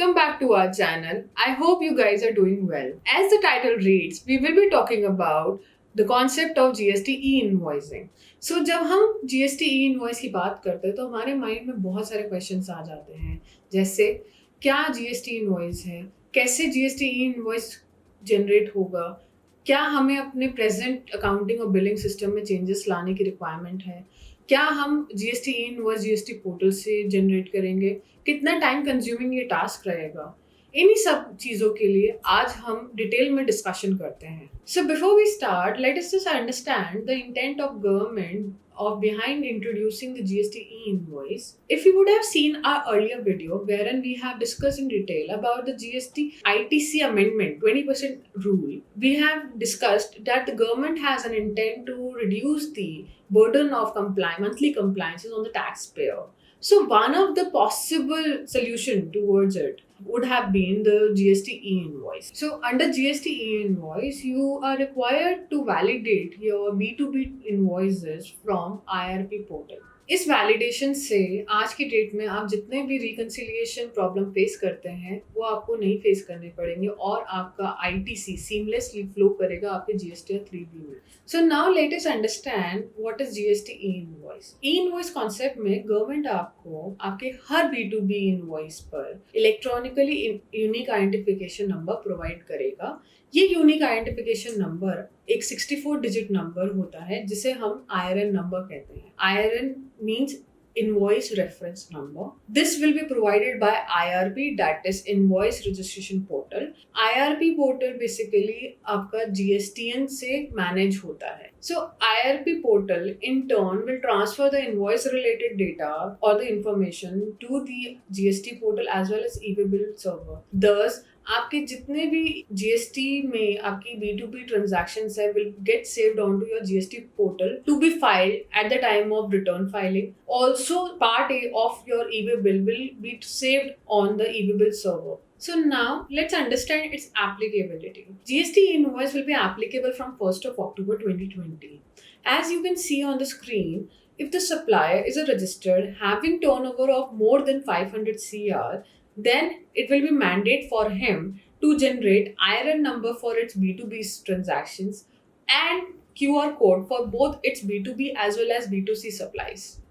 welcome back to our channel. I hope you guys are doing well. As the title reads, we will be talking about the concept of GST e-invoicing. So जब हम GST e-invoice की बात करते हैं तो हमारे mind में बहुत सारे क्वेश्चंस आ जाते हैं, जैसे क्या GST इनवॉइस है, कैसे GST e-invoice जनरेट होगा, क्या हमें अपने प्रेजेंट अकाउंटिंग और बिलिंग सिस्टम में चेंजेस लाने की रिक्वायरमेंट है, क्या हम जीएसटी ई इनवॉइस जीएसटी पोर्टल से जनरेट करेंगे, कितना टाइम कंज्यूमिंग ये टास्क रहेगा। इन्हीं सब चीज़ों के लिए आज हम डिटेल में डिस्कशन करते हैं। So before we start, let us just understand the intent of government of behind introducing the GST e-invoice. If you would have seen our earlier video wherein we have discussed in detail about the GST ITC amendment 20% rule, we have discussed that the government has an intent to reduce the burden of monthly compliances on the taxpayer. So one of the possible solution towards it would have been the GST e-invoice. So under GST e-invoice, you are required to validate your B2B invoices from IRP portal. इस validation से आज की date में आप जितने भी reconciliation problem face करते हैं वो आपको नहीं फेस करने पड़ेंगे और आपका ITC सीमलेसली फ्लो करेगा आपके GST या 3B में। So now let us understand what is GST e-invoice. E-invoice concept में गवर्नमेंट आपको आपके हर B2B इनवॉइस पर electronically unique identification number provide करेगा। ये यूनिक आइडेंटिफिकेशन नंबर एक 64 डिजिट नंबर होता है जिसे हम IRN नंबर कहते हैं। IRN means invoice reference number. This will be provided by IRP, that is Invoice Registration Portal. IRP portal basically आपका GSTN से manage होता है. So IRP portal in turn will transfer the invoice related data or the information to the GST portal as well as e-bill server. Thus आपके जितने भी GST में आपकी B2B transactions है will get saved onto your GST portal to be filed at the time of return filing. Also, part A of your e-bill will be saved on the e-bill server. So now let's understand its applicability. GST invoice will be applicable from 1st of October 2020. As you can see on the screen, if the supplier is a registered having turnover of more than 500 CR, then it will be mandate for him to generate IRN number for its B2B transactions and QR code for both its B2B as well as B2C supplies.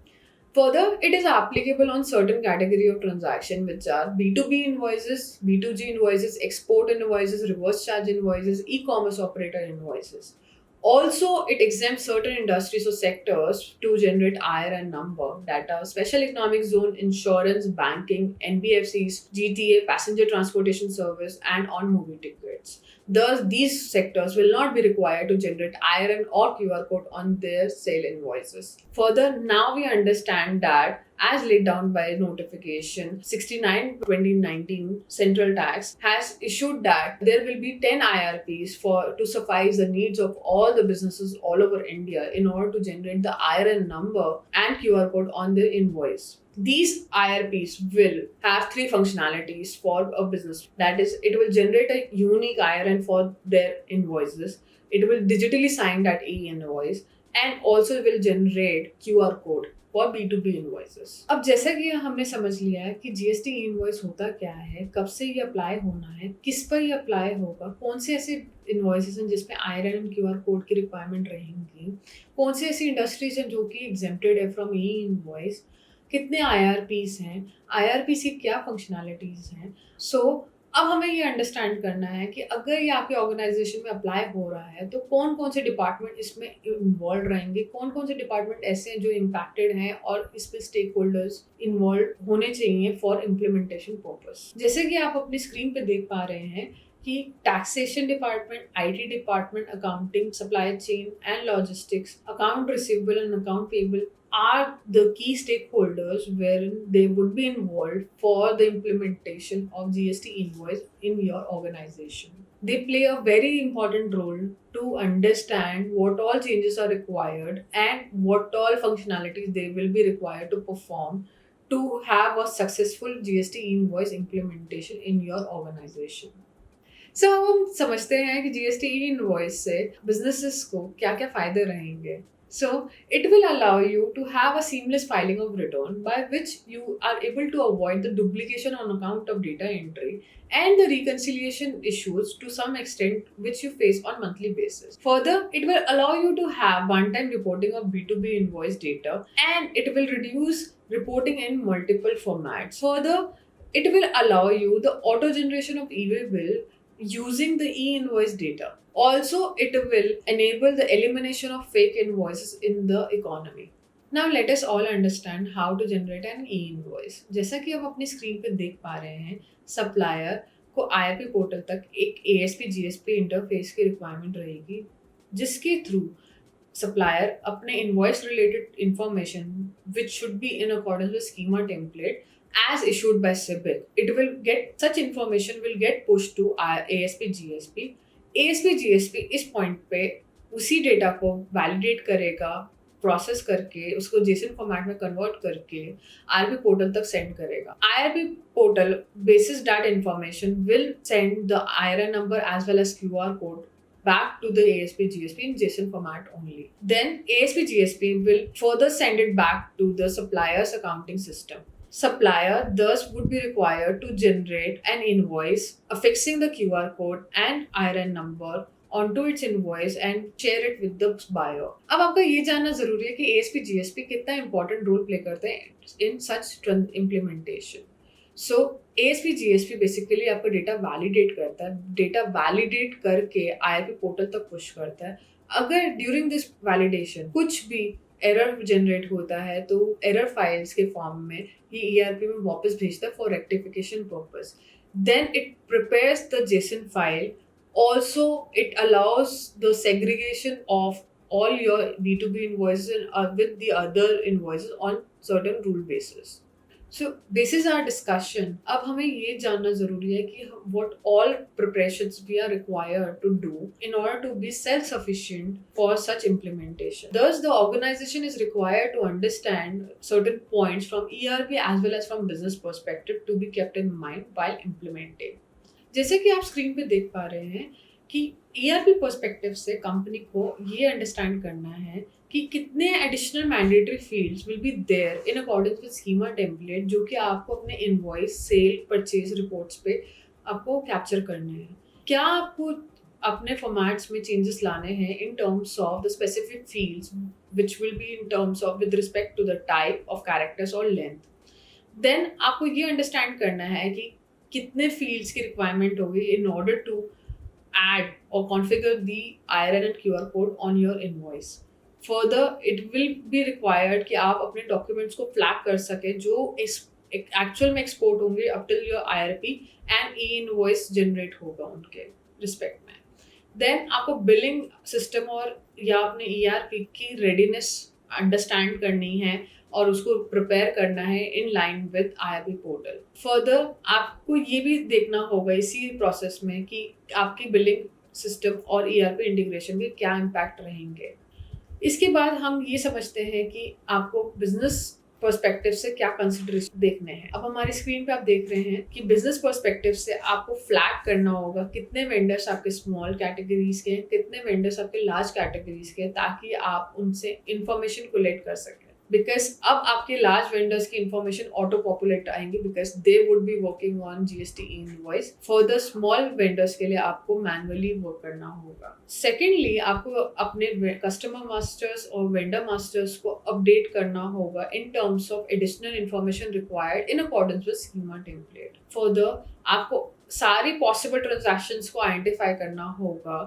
Further, it is applicable on certain category of transaction which are B2B invoices, B2G invoices, export invoices, reverse charge invoices, e-commerce operator invoices. Also, it exempts certain industries or sectors to generate IRN number, that are special economic zone, insurance, banking, NBFCs, GTA, passenger transportation service, and on movie tickets. Thus, these sectors will not be required to generate IRN or QR code on their sale invoices. Further, now we understand that as laid down by notification 69/2019, Central Tax has issued that there will be 10 IRPs to suffice the needs of all the businesses all over India in order to generate the IRN number and QR code on their invoice. These IRPs will have three functionalities for a business. That is, it will generate a unique IRN for their invoices. It will digitally sign that e-invoice and also will generate QR code for B2B invoices. अब जैसा कि हमने समझ लिया है कि GST invoice होता क्या है, कब से ये अप्लाई होना है, किस पर ये अप्लाई होगा, कौन से ऐसे इनवॉइसेस हैं जिसमें IRN एंड QR कोड की रिक्वायरमेंट रहेंगी, कौन से ऐसी इंडस्ट्रीज हैं जो कि एग्जेम्प्टेड है फ्रॉम ई इनवॉइस, कितने IRPs हैं, IRPs की क्या फंक्शनैलिटीज़ हैं। सो अब हमें ये अंडरस्टैंड करना है कि अगर ये आपके ऑर्गेनाइजेशन में अप्लाई हो रहा है तो कौन कौन से डिपार्टमेंट इसमें इन्वॉल्व रहेंगे, कौन कौन से डिपार्टमेंट ऐसे हैं जो इम्पैक्टेड हैं और इसमें स्टेक होल्डर्स इन्वॉल्व होने चाहिए फॉर इम्प्लीमेंटेशन पर्पस। जैसे कि आप अपनी स्क्रीन पे देख पा रहे हैं कि taxation department, IT department, accounting, supply chain and logistics, account receivable and account payable are the key stakeholders wherein they would be involved for the implementation of GST invoice in your organization. They play a very important role to understand what all changes are required and what all functionalities they will be required to perform to have a successful GST invoice implementation in your organization. So हम समझते हैं कि GST invoice से businesses को क्या क्या फायदे रहेंगे। So it will allow you to have a seamless filing of return by which you are able to avoid the duplication on account of data entry and the reconciliation issues to some extent which you face on monthly basis. Further, it will allow you to have one-time reporting of B2B invoice data, and it will reduce reporting in multiple formats. Further, it will allow you the auto generation of e-way bill using the e-invoice data. Also, it will enable the elimination of fake invoices in the economy. Now let us all understand how to generate an e-invoice. जैसा कि आप अपनी screen पे देख पा रहे हैं, supplier को IRP पोर्टल तक एक ASP GSP इंटरफेस की रिक्वायरमेंट रहेगी, जिसके थ्रू supplier अपने invoice related information which should be in accordance with schema template as issued by CIBIL. It will get such information will get pushed to ASP GSP. ASP GSP इस point पे उसी data को validate करेगा, process करके उसको JSON format में convert करके RP portal तक सेंड करेगा. IRP portal basis that information will send the IRN number as well as QR code back to the ASP GSP in JSON format only. Then ASP GSP will further send it back to the supplier's accounting system. Supplier thus would be required to generate an invoice affixing the QR code and IRN number onto its invoice and share it with the buyer. अब आपका ये जानना जरूरी है कि ASP GSP कितना important role play करते हैं in such implementation. So ASP GSP basically आपका डेटा वैलिडेट करता है, डेटा वैलिडेट करके IRP पोर्टल तक पुश करता है. अगर ड्यूरिंग दिस वैलिडेशन कुछ भी एरर जनरेट होता है तो एरर फाइल्स के फॉर्म में ये ERP में वापस भेजता है for rectification purpose. Then it prepares the JSON file. Also it allows the segregation of all your B2B invoices with the other invoices on certain rule basis. So this is our discussion. अब हमें ये जानना जरूरी है कि what all preparations we are required to do in order to be self-sufficient for such implementation. Thus, the organization is required to understand certain points from ERP as well as from business perspective to be kept in mind while implementing. जैसे कि आप screen पे देख पा रहे हैं कि ERP perspective से कंपनी को ये अंडरस्टैंड करना है कि कितने additional mandatory fields will be there in according with schema template जो कि आपको अपने इनवॉइस, सेल, परचेज रिपोर्ट्स पे आपको कैप्चर करने हैं. क्या आपको अपने फॉर्मेट्स में चेंजेस लाने हैं in terms of the specific fields which will be in terms of with respect to the type of characters और लेंथ. देन आपको ये अंडरस्टैंड करना है कि कितने फील्ड्स की रिक्वायरमेंट होगी in order to add or configure the IRN and QR code on your invoice. Further, it will be required कि आप अपने documents को flag कर सके जो actual में export होंगे up till your IRP and e-invoice generate होगा उनके respect में. Then आपको billing system और या अपने ERP की readiness understand करनी है और उसको प्रिपेयर करना है in line with IRP portal. Further आपको ये भी देखना होगा इसी प्रोसेस में कि आपकी बिलिंग सिस्टम और ERP इंटीग्रेशन के क्या इम्पैक्ट रहेंगे. इसके बाद हम ये समझते हैं कि आपको बिजनेस पर्सपेक्टिव से क्या कंसिडरेशन देखने हैं. अब हमारी स्क्रीन पे आप देख रहे हैं कि बिजनेस पर्सपेक्टिव से आपको फ्लैग करना होगा कितने वेंडर्स आपके स्मॉल कैटेगरीज के हैं, कितने वेंडर्स आपके लार्ज कैटेगरीज के हैं, ताकि आप उनसे इंफॉर्मेशन कलेक्ट कर सकें. बिकॉज अब आपके लार्ज वेंडर्स की इंफॉर्मेशन ऑटो पॉपुलेट आएंगी because they would be working on GST invoice. For the small vendors के लिए आपको मैनुअली वर्क करना होगा. सेकेंडली, आपको अपने कस्टमर मास्टर्स और वेंडर मास्टर्स को अपडेट करना होगा इन terms of additional information required in accordance with schema template. Further आपको सारी पॉसिबल ट्रांजैक्शंस को आइडेंटिफाई करना होगा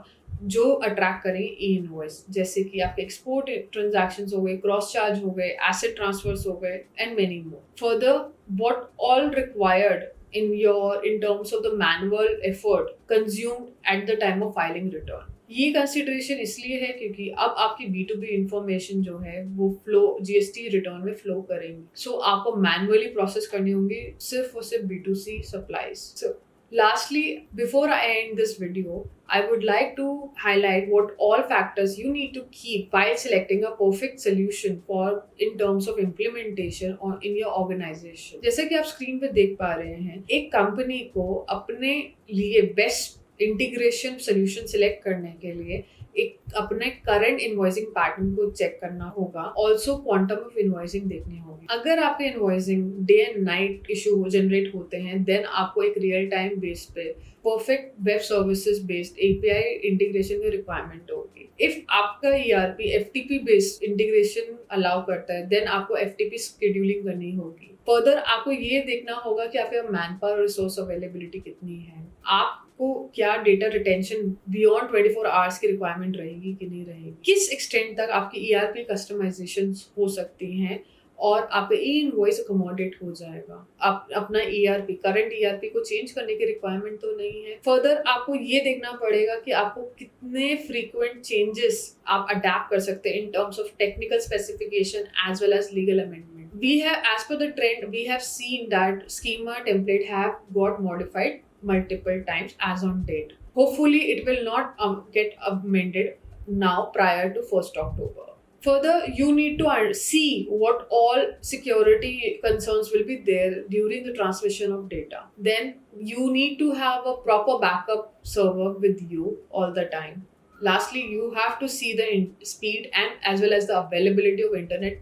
जो अट्रैक्ट करें ई-इनवॉइस, जैसे कि आपके एक्सपोर्ट ट्रांजैक्शंस हो गए, क्रॉस चार्ज हो गए, एसेट ट्रांसफर्स हो गए and many more. Further what all required in terms of the manual effort consumed at the time of filing return. ये कंसिडरेशन इसलिए है क्योंकि अब आपकी B2B इंफॉर्मेशन जो है वो फ्लो GST रिटर्न में फ्लो करेंगी. सो आपको मैनुअली प्रोसेस करनी होंगी सिर्फ और सिर्फ B2C supplies. So lastly, before I end this video, I would like to highlight what all factors you need to keep while selecting a perfect solution for in terms of implementation or in your organization. जैसे कि आप screen पे देख पा रहे हैं, एक company को अपने लिए बेस्ट इंटीग्रेशन सोल्यूशन सिलेक्ट करने के लिए एक अपने करंट इनवॉइसिंग पैटर्न को चेक करना होगा। ऑल्सो क्वांटम ऑफ इनवॉइसिंग देखनी होगी। अगर आपके invoicing day and night issue generate होते हैं देन आपको एक रियल टाइम बेस पे perfect web services based API integration की रिक्वायरमेंट होगी। इफ आपका ERP FTP based integration allow करता है देन आपको एफटीपी शेड्यूलिंग करनी होगी। फर्दर आपको ये देखना होगा कि आपके मैन पावर रिसोर्स अवेलेबिलिटी कितनी है, आपको क्या डेटा रिटेंशन बियॉन्ड 24 आवर्स की रिक्वायरमेंट रहेगी कि नहीं रहेगी, किस एक्सटेंट तक आपकी ईआरपी कस्टमाइजेशन हो सकती हैं और आपका ई इनवॉइस अकोमोडेट हो जाएगा। आप अपना ईआरपी करंट ईआरपी को चेंज करने की रिक्वायरमेंट तो नहीं है। फर्दर आपको ये देखना पड़ेगा कि आपको कितने फ्रीक्वेंट चेंजेस आप अडेप्ट कर सकते हैं in terms of technical specification as well as legal amendment. We have, as per the trend, we have seen that schema template have got modified multiple times as on date. Hopefully, it will not get amended now prior to 1st October. Further, you need to see what all security concerns will be there during the transmission of data. Then you need to have a proper backup server with you all the time. Lastly, you have to see the speed and as well as the availability of internet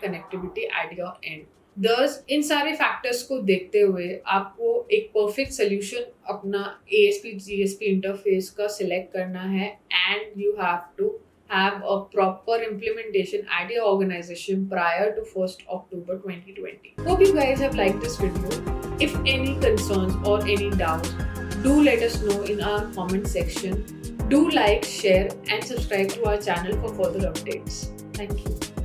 connectivity at your end. Thus, इन सारे factors को देखते हुए आपको एक perfect solution अपना ASP GSP interface का select करना है and you have to have a proper implementation at your organization prior to 1st October 2020. Hope you guys have liked this video. If any concerns or any doubts, do let us know in our comment section. Do like, share and subscribe to our channel for further updates. Thank you.